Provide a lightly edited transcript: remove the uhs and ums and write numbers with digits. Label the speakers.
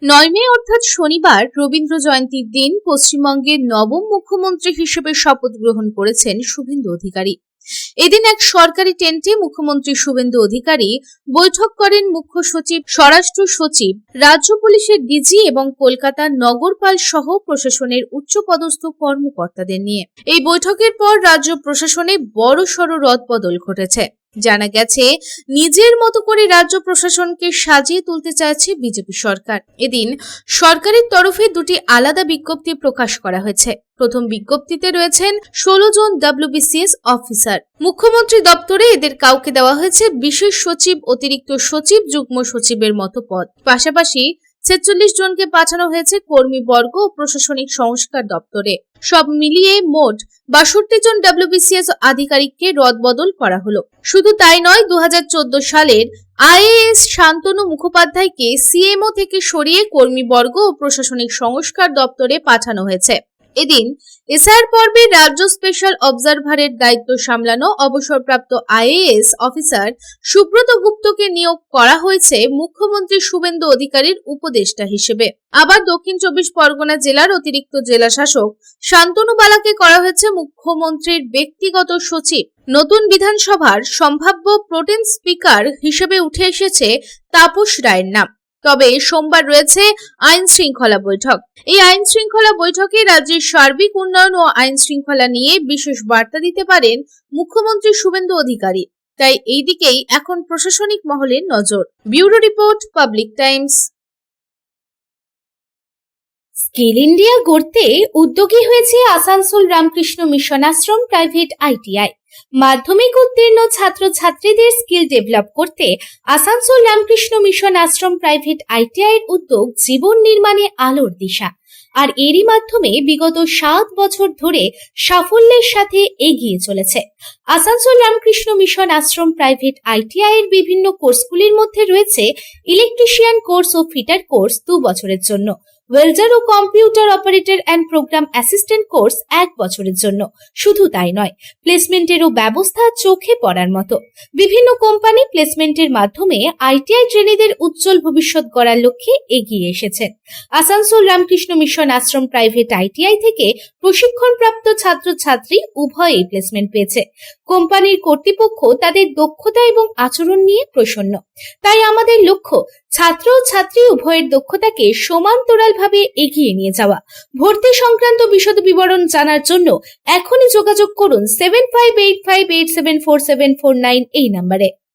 Speaker 1: 9 মে অর্থাৎ শনিবার রবীন্দ্র জয়ন্তীর দিন পশ্চিমবঙ্গের নবম মুখ্যমন্ত্রী হিসেবে শপথ গ্রহণ করেছেন শুভেন্দু অধিকারী। এদিন এক সরকারি টেন্টে মুখ্যমন্ত্রী শুভেন্দু অধিকারী বৈঠক করেন মুখ্য সচিব, স্বরাষ্ট্র সচিব, রাজ্য পুলিশের ডিজি এবং কলকাতার নগরপাল সহ প্রশাসনের উচ্চপদস্থ কর্মকর্তাদের নিয়ে। এই বৈঠকের পর রাজ্য প্রশাসনে বড়সড় রদবদল ঘটেছে। জানা গেছে, নিজের মতো করে রাজ্য প্রশাসনকে সাজিয়ে তুলতে চাইছে বিজেপি সরকার। এদিন সরকারের তরফে দুটি আলাদা বিজ্ঞপ্তি প্রকাশ করা হয়েছে। প্রথম বিজ্ঞপ্তিতে রয়েছেন 16 জন WBCS অফিসার। মুখ্যমন্ত্রী দপ্তরে এদের কাউকে দেওয়া হয়েছে বিশেষ সচিব, অতিরিক্ত সচিব, যুগ্ম সচিবের মতো পদ। পাশাপাশি 46 জনকে পাঠানো হয়েছে কর্মীবর্গ ও প্রশাসনিক সংস্কার দপ্তরে। সব মিলিয়ে মোট 62 জন WBCS আধিকারিককে রদবদল করা হলো। শুধু তাই নয়, 2014 সালের IAS শান্তনু মুখোপাধ্যায়কে CMO থেকে সরিয়ে কর্মীবর্গ ও প্রশাসনিক সংস্কার দপ্তরে পাঠানো হয়েছে। এদিন এসআইআর পর্বে রাজ্য স্পেশাল অবজারভারের দায়িত্ব সামলানো অবসরপ্রাপ্ত IAS অফিসার সুব্রত গুপ্তকে নিয়োগ করা হয়েছে মুখ্যমন্ত্রী শুভেন্দু অধিকারীর উপদেষ্টা হিসেবে। আবার দক্ষিণ 24 পরগনা জেলার অতিরিক্ত জেলা শাসক শান্তনু বালাকে করা হয়েছে মুখ্যমন্ত্রীর ব্যক্তিগত সচিব। নতুন বিধানসভার সম্ভাব্য প্রোটেম স্পিকার হিসেবে উঠে এসেছে তাপস রায়ের নাম। তবে সোমবার রয়েছে আইন শৃঙ্খলা বৈঠক। এই আইন শৃঙ্খলা বৈঠকে রাজ্যের সার্বিক উন্নয়ন ও আইন শৃঙ্খলা নিয়ে বিশেষ বার্তা দিতে পারেন মুখ্যমন্ত্রী শুভেন্দু অধিকারী। তাই এই দিকেই এখন প্রশাসনিক মহলের নজর। Bureau report, public Times.
Speaker 2: Skill India গড়তে উদ্যোগী হয়েছে Asansol Ramakrishna Mission Ashram private ITI। মাধ্যমিক উত্তীর্ণ ছাত্রছাত্রীদের স্কিল ডেভেলপ করতে Asansol Ramakrishna Mission Ashram private ITI এর উদ্যোগ জীবন নির্মাণে আলোর দিশা। আর এরই মাধ্যমে বিগত 7 বছর ধরে সাফল্যের সাথে এগিয়ে চলেছে। Asansol Ramakrishna Mission Ashram private ITI এর বিভিন্ন কোর্সগুলির মধ্যে রয়েছে ইলেকট্রিশিয়ান কোর্স ও ফিটার কোর্স 2 বছরের জন্য, ওয়েল্ডার ও computer operator and program assistant course 1 বছরের জন্য। শুধু তাই নয়, প্লেসমেন্টেরও ব্যবস্থা চোখে পড়ার মতো। বিভিন্ন কোম্পানি প্লেসমেন্টের মাধ্যমে ITI ট্রেনিদের উজ্জ্বল ভবিষ্যৎ গড়ার লক্ষ্যে এগিয়ে এসেছেন। Asansol Ramakrishna Mission Ashram private ITI থেকে প্রশিক্ষণপ্রাপ্ত ছাত্রছাত্রী উভয়েই প্লেসমেন্ট পেয়েছে। কোম্পানির কর্তৃপক্ষ তাদের দক্ষতা এবং আচরণ নিয়ে প্রসন্ন। তাই আমাদের লক্ষ্য ছাত্র ও ছাত্রী উভয়ের দক্ষতাকে সমান্তরালভাবে এগিয়ে নিয়ে যাওয়া। ভর্তি সংক্রান্ত বিশদ বিবরণ জানার জন্য এখনই যোগাযোগ করুন 7585874749 এই নম্বরে।